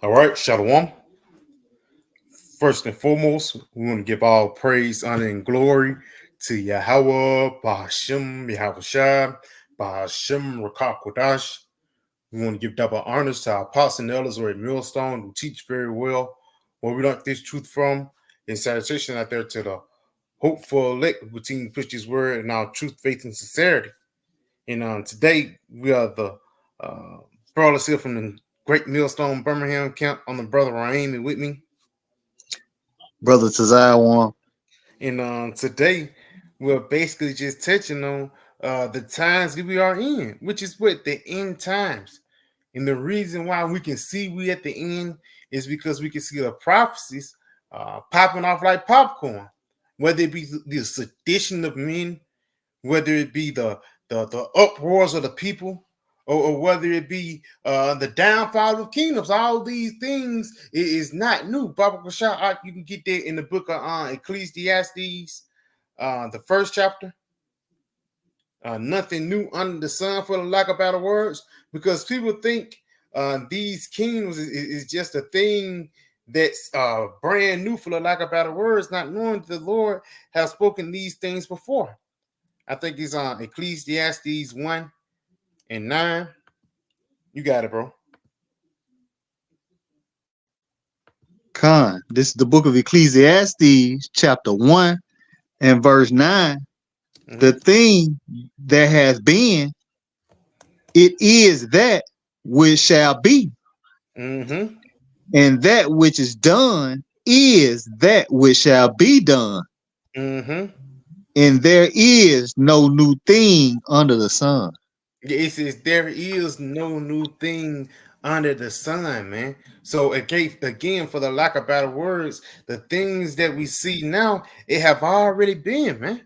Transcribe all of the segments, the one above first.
All right, Shalom. First and foremost, we want to give all praise, honor, and glory to Yahweh, Bahashim, Yahweh Shai, Bahashim, Rakakwadash. We want to give double honors to our apostle and elders or a millstone who teach very well where we learn this truth from. And salutation out there to the hopeful elect who continue to push this word and our truth, faith, and sincerity. And today we are the brothers here from the Great Millstone Birmingham camp on the brother Raheem with me. Brother Taziah. And today we're basically just touching on the times that we are in, which is what the end times. And the reason why we can see we at the end is because we can see the prophecies popping off like popcorn, whether it be the sedition of men, whether it be the uproars of the people, or whether it be the downfall of kingdoms. All these things is not new. Baba Kashah, you can get that in the book of Ecclesiastes, the first chapter. Nothing new under the sun, for the lack of better words, because people think these kingdoms is just a thing that's brand new, for the lack of better words, not knowing the Lord has spoken these things before. I think it's on Ecclesiastes 1 and 9. You got it, bro. Khan, this is the book of Ecclesiastes, chapter 1 and verse 9. Mm-hmm. The thing that has been, it is that which shall be. Mm-hmm. And that which is done is that which shall be done. Mm-hmm. And there is no new thing under the sun. It says there is no new thing under the sun, man. So again, for the lack of better words, the things that we see now, it have already been, man.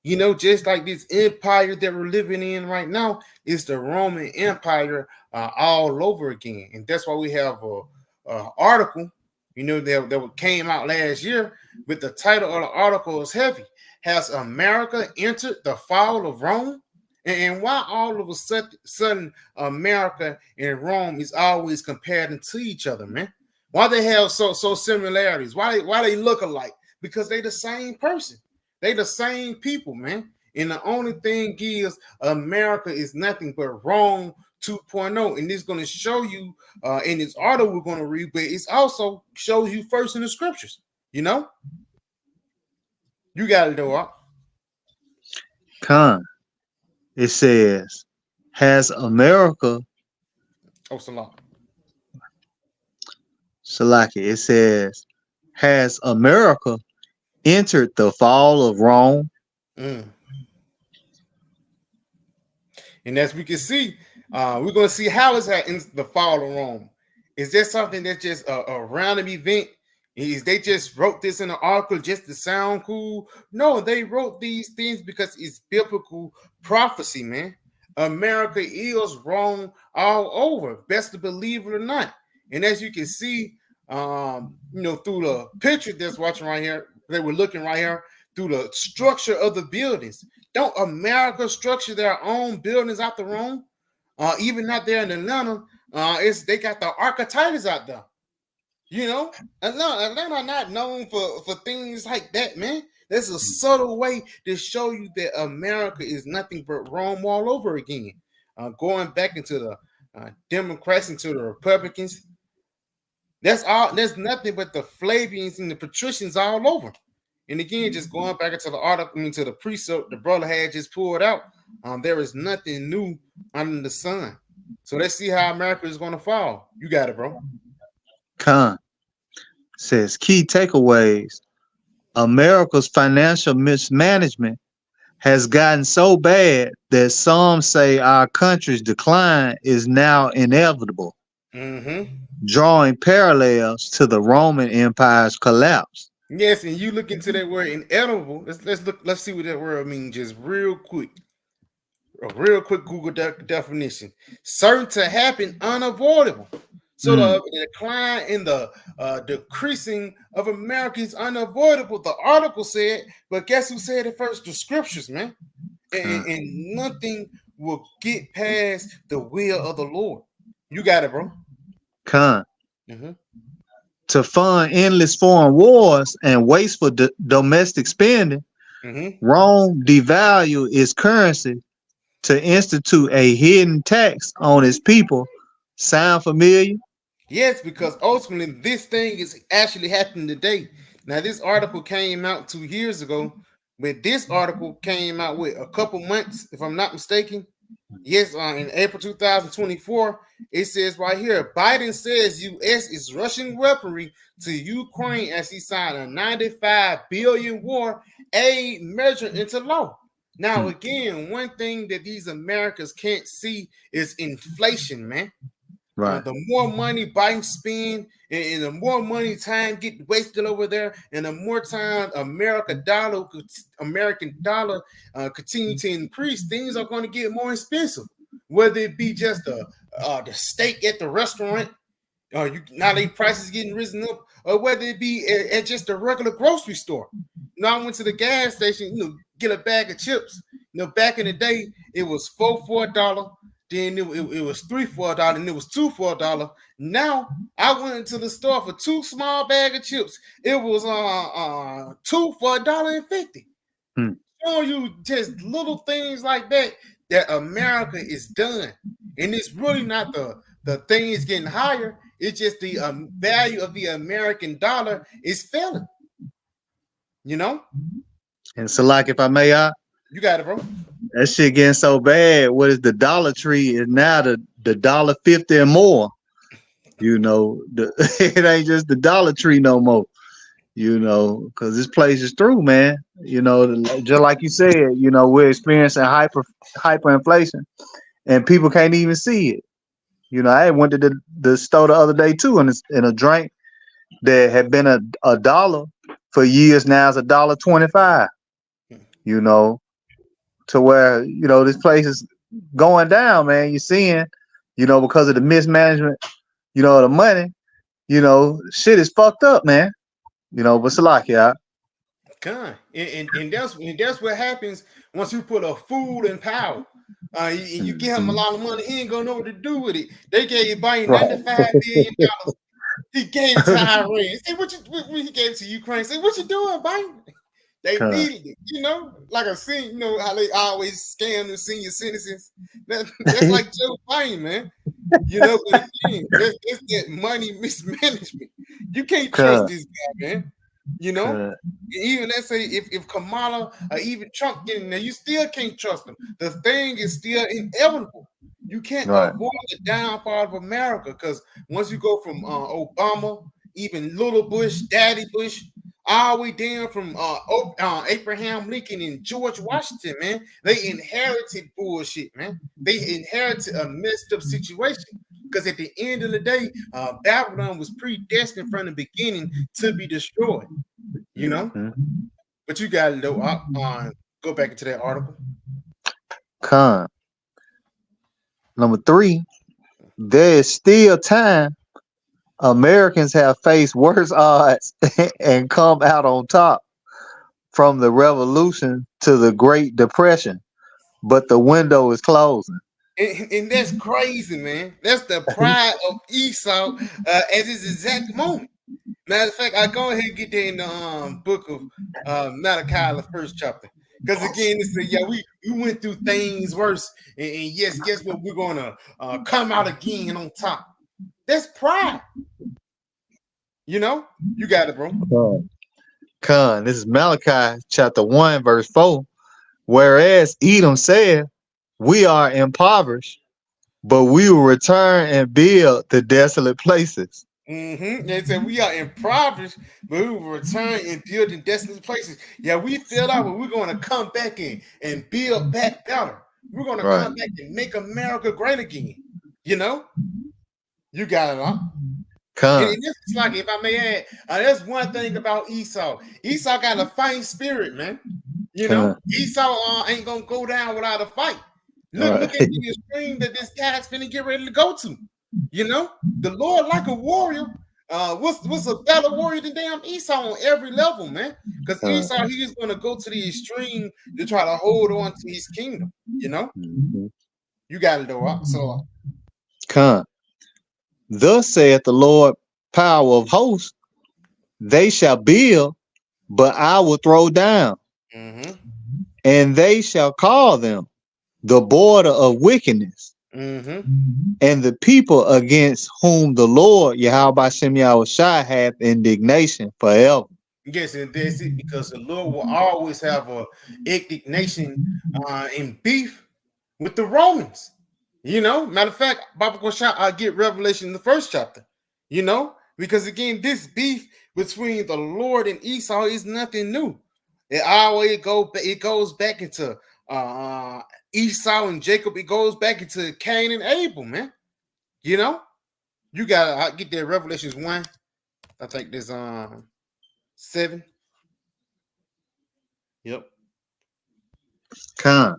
You know, just like this empire that we're living in right now is the Roman Empire all over again. And that's why we have a article, you know, that came out last year with the title of the article is heavy. Has America entered the fall of Rome? And why all of a sudden America and Rome is always comparing to each other, man? Why they have so similarities? Why they look alike? Because they the same person. They the same people, man. And the only thing is America is nothing but Rome 2.0. And it's going to show you in this article we're going to read, but it also shows you first in the scriptures, you know? You got to do it. Khan. It says, has America... Oh, Salaki. It says, has America entered the fall of Rome? And as we can see, we're going to see how is that in the fall of Rome. Is there something that's just a random event? Is they just wrote this in an article just to sound cool? No, they wrote these things because it's biblical prophecy, man. America is Rome all over, best to believe it or not. And as you can see, you know, through the picture that's watching right here, they were looking right here, through the structure of the buildings. Don't America structure their own buildings out the Rome? Even out there in Atlanta, they got the Architects out there. You know, Atlanta not known for things like that, man. There's a subtle way to show you that America is nothing but Rome all over again. Going back into the Democrats, into the Republicans, that's all. There's nothing but the Flavians and the Patricians all over. And again, just going back into the article, into the precept the brother had just pulled out, there is nothing new under the sun. So let's see how America is going to fall. You got it, bro. Khan says key takeaways. America's financial mismanagement has gotten so bad that some say our country's decline is now inevitable, drawing parallels to the Roman Empire's collapse. Yes, and you look into that word inevitable. Let's see what that word means just real quick. A real quick Google definition. Certain to happen, unavoidable. So the decline in the decreasing of America is unavoidable. The article said, but guess who said it first? The scriptures, man. And nothing will get past the will of the Lord. You got it, bro. Khan. Mm-hmm. to fund endless foreign wars and wasteful domestic spending, Mm-hmm. Rome devalued its currency to institute a hidden tax on its people. Sound familiar? Yes, because ultimately this thing is actually happening today. Now, this article came out 2 years ago, but this article came out with a couple months, if I'm not mistaken. Yes, in April 2024, it says right here, Biden says U.S. is rushing weaponry to Ukraine as he signed a 95 billion war aid measure into law. Now, again, one thing that these Americans can't see is inflation, man. Right. The more money Biden spend, and the more money time get wasted over there, and the more time American dollar continue to increase, things are going to get more expensive. Whether it be just the steak at the restaurant, now they prices getting risen up, or whether it be at just a regular grocery store. Now I went to the gas station, get a bag of chips. Back in the day, it was $4 then it was $3 for $1, and it was $2 for $1. Now I went into the store for 2 small bag of chips. It was $2 for $1.50. Showing you just little things like that America is done, and it's really not the things getting higher. It's just the value of the American dollar is failing. And so, like, if I may, you got it, bro. That shit getting so bad. What is the Dollar Tree is now the $1.50 and more. It ain't just the Dollar Tree no more. Because this place is through, man. Just like you said, we're experiencing hyperinflation, and people can't even see it. I went to the store the other day too, and a drink that had been a dollar for years now is $1.25. To where this place is going down, man. You're seeing, because of the mismanagement, the money, shit is fucked up, man. But Salakia. And that's what happens once you put a fool in power. You give him a lot of money, he ain't gonna know what to do with it. They gave Biden $95 billion. He gave it to Iran. Say what he gave it to Ukraine. Say what you doing, Biden? They needed it, like a scene, how they always scam the senior citizens. That's like Joe Biden, man. But again, it's that money mismanagement. You can't trust this guy, man. Even let's say if Kamala or even Trump get in there, you still can't trust them. The thing is still inevitable. You can't avoid the downfall of America, because once you go from Obama, even little Bush, Daddy Bush, all the way down from Abraham Lincoln and George Washington, man, they inherited bullshit, man. They inherited a messed up situation. Because at the end of the day, Babylon was predestined from the beginning to be destroyed. But you got to go back into that article. Number 3, there is still time. Americans have faced worse odds and come out on top, from the Revolution to the Great Depression, but the window is closing. And that's crazy, man. That's the pride of Esau at this exact moment. Matter of fact, I go ahead and get there in the book of Malachi, the first chapter. Because again, it's we went through things worse, and yes, guess what? We're gonna come out again on top. That's pride. You got it, bro. This is Malachi chapter 1, verse 4. Whereas Edom said, we are impoverished, but we will return and build the desolate places. They said we are impoverished, but we will return and build in desolate places. Yeah, we feel out, but we're going to come back in and build back better. We're going to come back and make America great again. You got it, huh? And it's like, if I may add, that's one thing about Esau. Esau got a fighting spirit, man. Esau ain't gonna go down without a fight. Look at the extreme that this guy's finna get ready to go to. The Lord like a warrior. What's a better warrior than damn Esau on every level, man? Because Esau, he is gonna go to the extreme to try to hold on to his kingdom. You got it though. So Thus saith the Lord power of hosts, they shall build, but I will throw down, and they shall call them the border of wickedness, and the people against whom the Lord Yahweh Shem Yahushua hath indignation forever. Yes, and that's it, because the Lord will always have a indignation and beef with the Romans. You know, matter of fact, Baba Kosha, I get Revelation in the 1st chapter. You know, because again, this beef between the Lord and Esau is nothing new. It always goes back into Esau and Jacob. It goes back into Cain and Abel, man. You know, you gotta get that Revelations 1. I think there's 7. Yep. Con.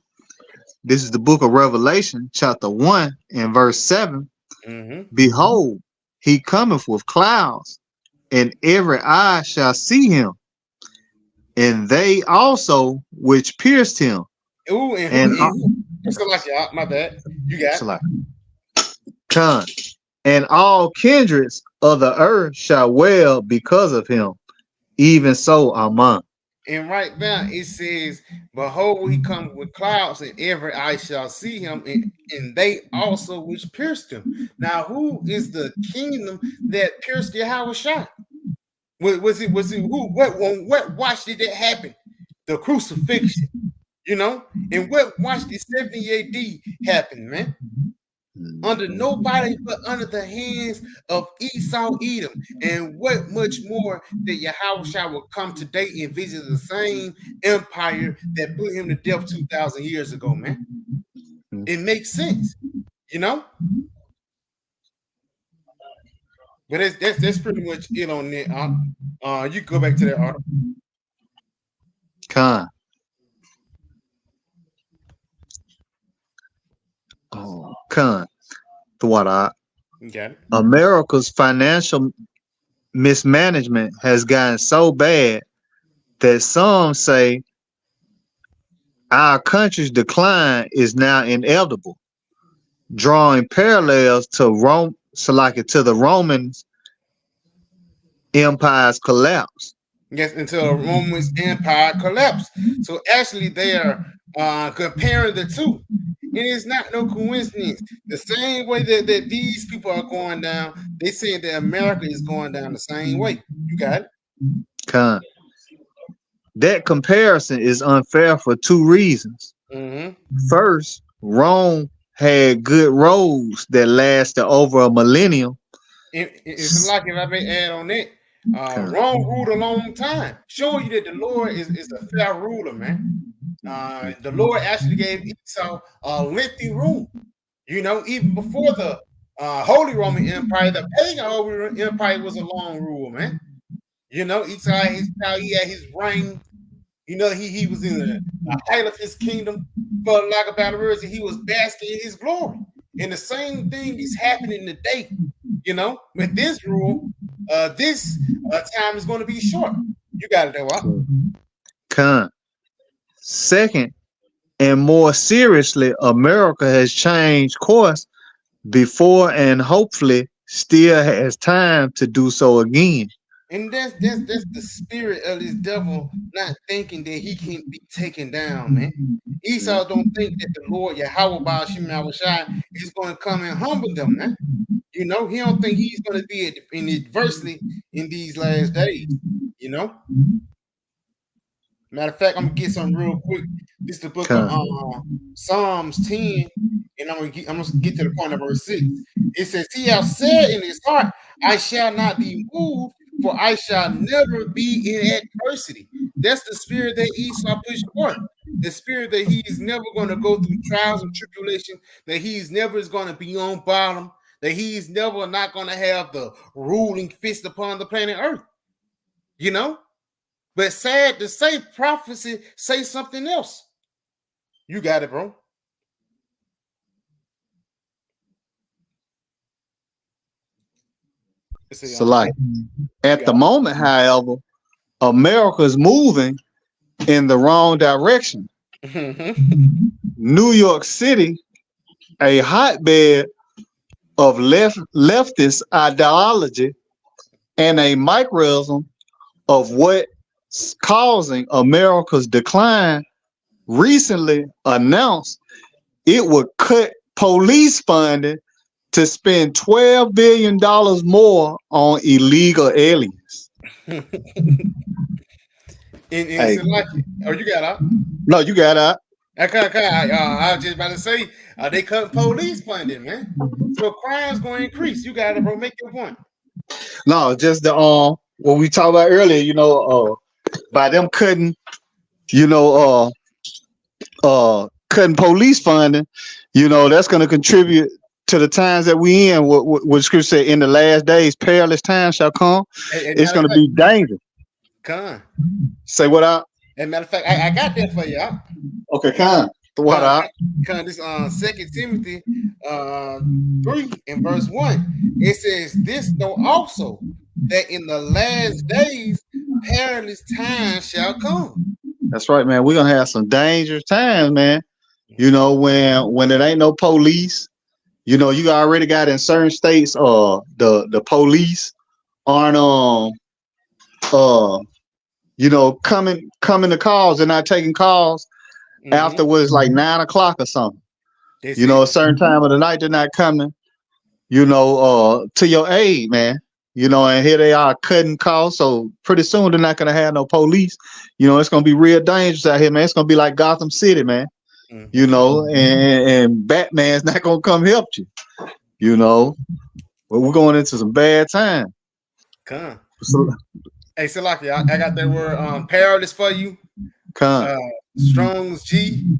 This is the book of Revelation, chapter 1 and verse 7. Behold, he cometh with clouds, and every eye shall see him, and they also which pierced him. Ooh, so like, my bad. You got it. Con. And all kindreds of the earth shall wail because of him. Even so, Amen. And right now it says, behold, he comes with clouds, and every eye shall see him, and they also which pierced him. Now, who is the kingdom that pierced Yahushua? Was it who? What watch did that happen? The crucifixion, you know? And what watch did 70 AD happen, man? Under nobody but under the hands of Esau Edom. And what much more that Yahushua will come today and visit the same empire that put him to death 2,000 years ago, man. It makes sense, you know? But that's pretty much it on that. You go back to that article. Con. Oh, con. Okay. America's financial mismanagement has gotten so bad that some say our country's decline is now inevitable, drawing parallels to the Roman Empire's collapse. Yes, until the Roman Empire collapsed. So actually, they are comparing the two. It is not no coincidence. The same way that these people are going down, they say that America is going down the same way. You got it? Con. That comparison is unfair for two reasons. First, Rome had good roads that lasted over a millennium. It's like, if I may add on that, Rome ruled a long time, showing you that the Lord is a fair ruler, man. The Lord actually gave Esau a lengthy rule. You know, even before the Holy Roman Empire, the pagan Holy Roman Empire was a long rule, man. You know, Esau had his reign. You know, he was in the height of his kingdom, for lack of better words, and he was basking in his glory. And the same thing is happening today. You know, with this rule, this time is going to be short. You got it, though. Con. Second, and more seriously, America has changed course before and hopefully still has time to do so again. And that's the spirit of this devil, not thinking that he can be taken down, man. Esau don't think that the Lord Yahweh Ba'ashim Yahushua is going to come and humble them, man. You know, he don't think he's going to be in adversity in these last days, you know. Matter of fact, I'm gonna get something real quick. This is the book of Psalms 10, and I'm gonna get to the point of verse 6. It says, "He has said in his heart, I shall not be moved, for I shall never be in adversity." That's the spirit that Esau pushed forth. The spirit that he is never going to go through trials and tribulation, that he's never is going to be on bottom, that he's never not going to have the ruling fist upon the planet Earth. You know? But sad to say, prophecy say something else. You got it, bro. So, like, at the moment, however, America is moving in the wrong direction. New York City, a hotbed of leftist ideology, and a microcosm of what's causing America's decline, recently announced it would cut police funding to spend $12 billion more on illegal aliens. Hey. Oh, you got out? No, you got out. I was just about to say, they cutting police funding, man. So crime's going to increase. You got to, bro, make your point. No, just the what we talked about earlier, you know, by them cutting, you know, cutting police funding, you know, that's going to contribute to the times that we in. What Scripture said, in the last days, perilous times shall come. It's going to be dangerous. Con. Say what out? As matter of fact, I got that for you. Okay, con. What out? Con, this 2 Timothy 3 and verse 1. It says, "This know also that in the last days perilous times shall come." That's right, man. We're gonna have some dangerous times, man. You know, when it ain't no police, you know, you already got in certain states, the police aren't you know, coming to calls. They're not taking calls after was like 9 o'clock or something. You know, a certain time of the night they're not coming, you know, to your aid, man. You know, and here they are cutting calls. So pretty soon they're not gonna have no police. You know, it's gonna be real dangerous out here, man. It's gonna be like Gotham City, man. You know, and Batman's not gonna come help you. You know, but we're going into some bad time. Come. Hey, Salaki, I got that word perilous for you. Strong's G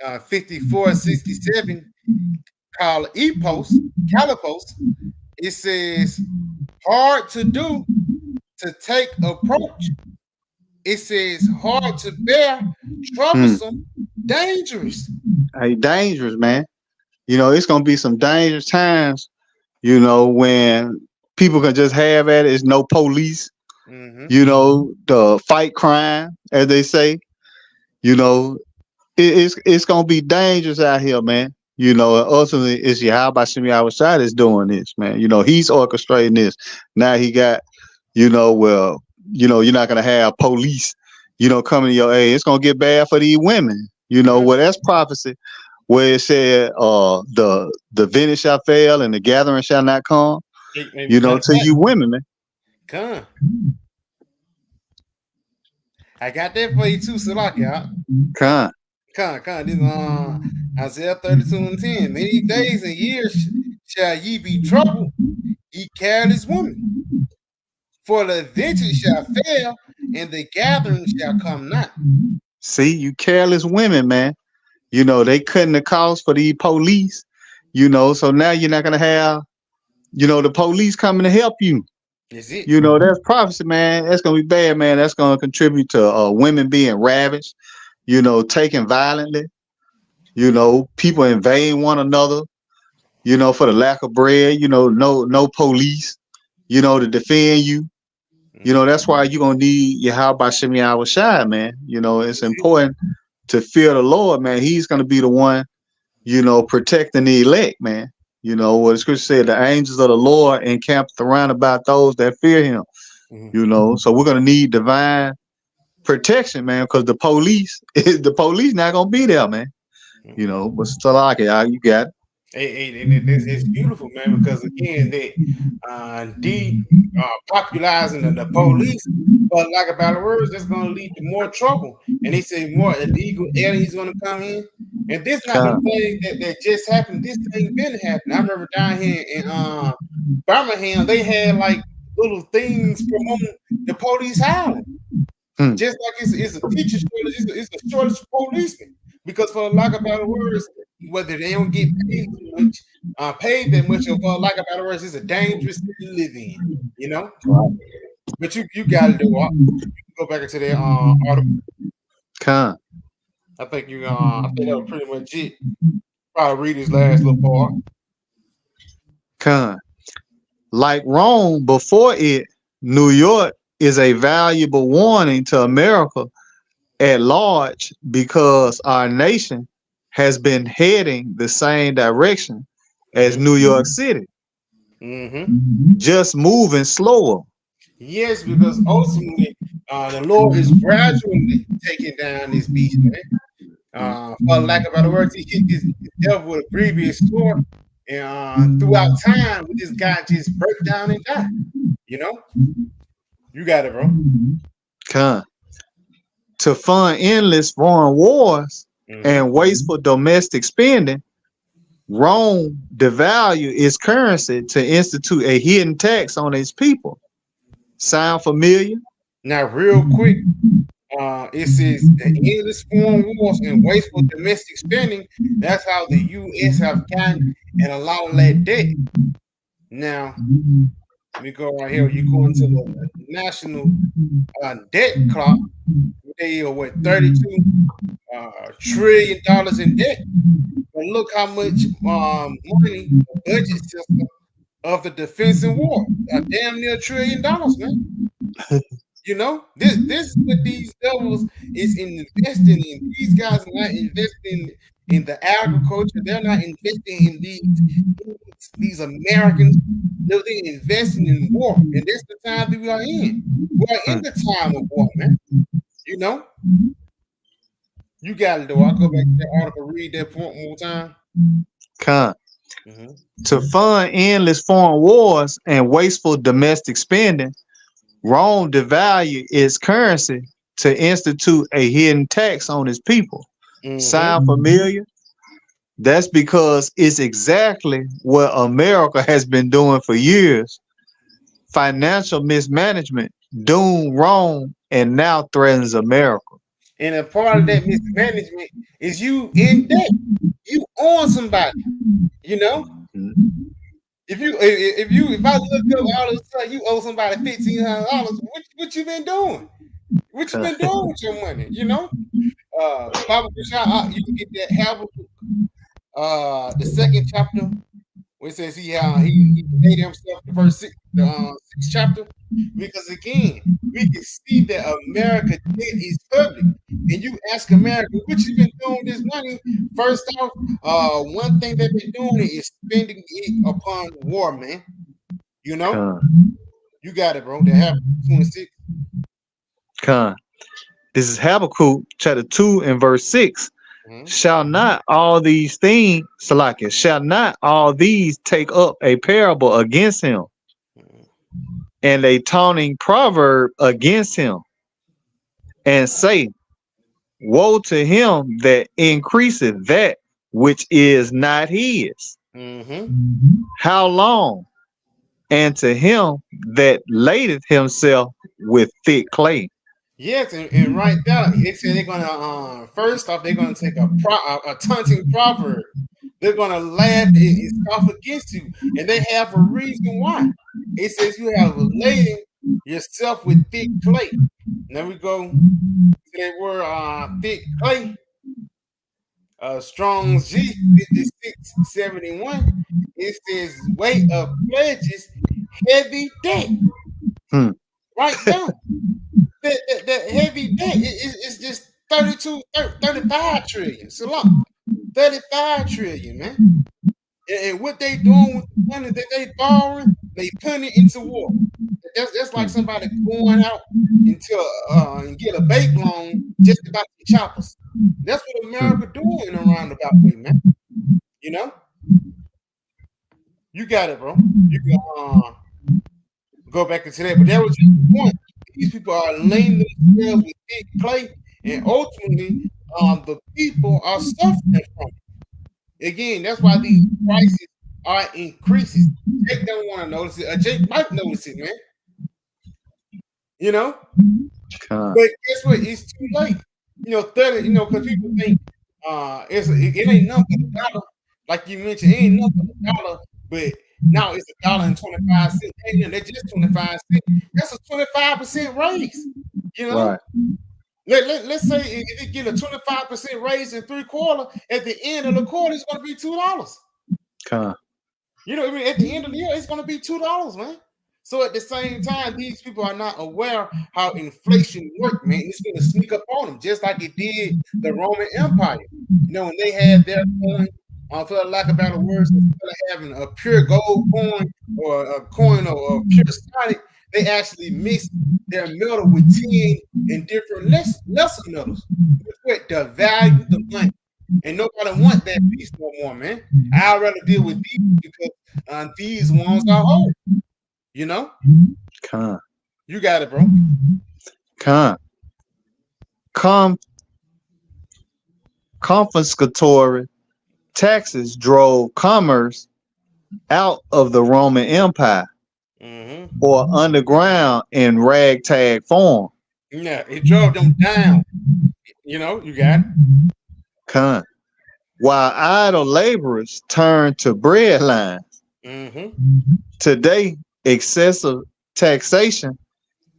5467 called Calipos. It says hard to do, to take approach. It says hard to bear, troublesome, dangerous. Hey, dangerous, man. You know, it's gonna be some dangerous times, you know, when people can just have at it. It's no police. You know, the fight crime, as they say. You know, it's gonna be dangerous out here, man. You know, ultimately it's Yahweh Shem Yahushua is doing this, man. You know, he's orchestrating this. Now he got, you know, well, you know, you're not gonna have police, you know, coming to your aid. It's gonna get bad for these women. You know, well, that's prophecy where it said the vintage shall fail and the gathering shall not come. You know, to you women, man. Come. I got that for you too, Salaki. Con. This Isaiah 32 and 10. Many days and years shall ye be troubled, ye careless women. For the vintage shall fail, and the gathering shall come not. See, you careless women, man. You know, they cutting the cost for the police, you know, so now you're not gonna have, you know, the police coming to help you. Is it? You know, that's prophecy, man. That's gonna be bad, man. That's gonna contribute to women being ravaged, you know, taken violently, you know, people invading one another, you know, for the lack of bread, you know, no police, you know, to defend you. You know, that's why you're gonna need Yahweh Shem Yahushua, man. You know, it's important to fear the Lord, man. He's gonna be the one, you know, protecting the elect, man. You know what the scripture said, the angels of the Lord encamped around about those that fear him. You know, so we're gonna need divine protection, man, because the police not gonna be there, man. You know, but still like it, you got it. It's beautiful, man, because again, they popularizing the police, but like about the words, that's gonna lead to more trouble. And they say more illegal aliens gonna come in. And this not the thing that just happened. This thing been happening. I remember down here in Birmingham, they had like little things promoting the police howling. Just like it's a teacher shortage, it's a shortage of policemen. Because for lack of better words, whether they don't get paid too much, paid that much, or for lack of better words, it's a dangerous city to live in, you know. But you got to do it. You can go back into that article. I think I think that was pretty much it. Probably read his last little part. Like Rome before it, New York is a valuable warning to America at large because our nation has been heading the same direction as New York City, just moving slower. Yes, because ultimately, the Lord is gradually taking down this beast, man. For lack of better words, he hit this devil with a previous sword, and throughout time, this guy just break down and die. You know, you got it, bro. Con. To fund endless foreign wars and wasteful domestic spending, Rome devalued its currency to institute a hidden tax on its people. Sound familiar? Now, real quick, it says the endless foreign wars and wasteful domestic spending. That's how the U.S. have gotten and a lot of that debt. Now, let me go right here. You go into the national debt clock. They are what, $32 trillion in debt. But look how much money the budget system of the defense and war, damn near $1 trillion, man. You know, this is what these devils is investing in. These guys are not investing in the agriculture. They're not investing in these Americans. They're investing in war, and that's the time that we are in. We are in the time of war, man. You know, you got it though. I'll go back to that article, read that point one more time. Con. To fund endless foreign wars and wasteful domestic spending, Rome devalued its currency to institute a hidden tax on its people. Sound familiar? That's because it's exactly what America has been doing for years. Financial mismanagement doomed Rome and now threatens America. And a part of that mismanagement is you in debt. You own somebody. You know, if I look up all of a sudden you owe somebody $1,500, what you been doing? What you been doing with your money? You know, Bible Prashad, you can get that Habakkuk, the second chapter, where it says he made himself the first sixth chapter, because again we can see that America debt is public, and you ask America what you been doing with this money. First off, one thing they've been doing is spending it upon war, man. You know, you got it, bro. That happened 26. This is Habakkuk chapter 2 and verse 6. Shall not all these things, Salakia, shall not all these take up a parable against him, and a taunting proverb against him, and say, woe to him that increaseth that which is not his. How long? And to him that ladeth himself with thick clay. Yes, and right there, they say they're gonna first off they're gonna take a taunting proverb. They're gonna laugh and scoff against you, and they have a reason why. It says you have laden yourself with thick clay. Now we go to that word thick clay. Strong's G 5671. It says weight of pledges, heavy debt. Right down. That heavy debt is just 35 trillion. So long. 35 trillion, man. And what they doing with the money that they borrowing, they putting it into war. That's like somebody going out into and get a bank loan just about the choppers. That's what America doing in a roundabout way, man. You know? You got it, bro. You can go back into that, but that was just the point. These people are laying themselves with big clay, and ultimately, the people are suffering from it. Again, that's why these prices are increasing. Jake don't want to notice it. Jake might notice it, man. You know, but guess what? It's too late. You know, 30. You know, because people think it ain't nothing but a dollar. Like you mentioned, it ain't nothing but a dollar, but now it's $1.25. Hey, they're just 25 cents. That's a 25% raise. You know, right. Let's say if you get a 25% raise in 3 quarters, at the end of the quarter, it's going to be $2. You know what I mean? At the end of the year, it's going to be $2, man. So at the same time, these people are not aware how inflation works, man. It's going to sneak up on them, just like it did the Roman Empire. You know, when they had their coin, for lack of better words, instead of having a pure gold coin or a coin or a pure Sonic, they actually mix their metal with tin and different lesser metals. With the value, the money. And nobody want that piece no more, man. I'd rather deal with these because these ones are old. You know? Con. You got it, bro. Confiscatory taxes drove commerce out of the Roman Empire or underground in ragtag form. Yeah, it drove them down. You know, you got it. While idle laborers turned to bread lines. Today, excessive taxation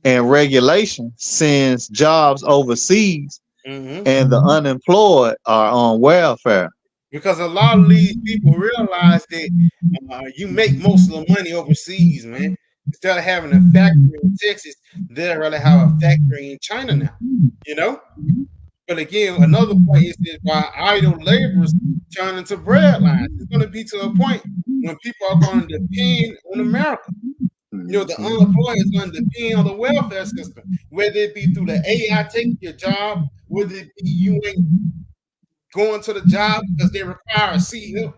and regulation sends jobs overseas, and the unemployed are on welfare. Because a lot of these people realize that you make most of the money overseas, man. Instead of having a factory in Texas, they'll really have a factory in China now, you know? But again, another point is that why idle laborers turn into bread lines. It's going to be to a point when people are going to depend on America. You know, the unemployed is going to depend on the welfare system, whether it be through the AI taking your job, whether it be you ain't going to the job because they require a CEO,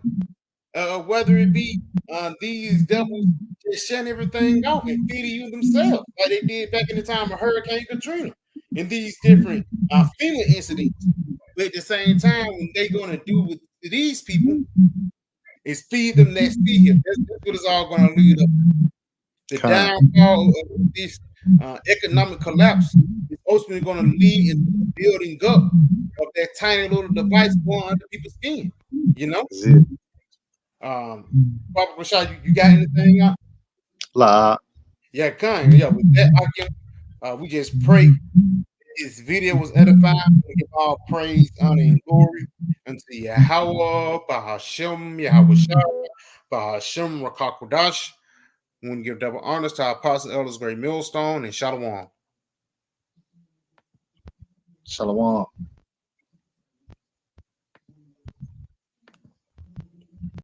whether it be these devils just shutting everything off and feeding you themselves, like they did back in the time of Hurricane Katrina and these different FEMA incidents. But at the same time, what they're going to do with these people is feed them that fear. That's what it's all going to lead up to. The downfall of this economic collapse is ultimately going to lead into the building up of that tiny little device going under people's skin. You know? Papa Rashad, you got anything out? Yeah, kind. Yeah, with that, we just pray this video was edifying. We give all praise, honor, and glory unto Yahweh, Bahashem, Yahweh Shah, Bahashem, Rakakodash. We want to give double honors to our apostle, elders, great millstone, and Shalom. Shalom.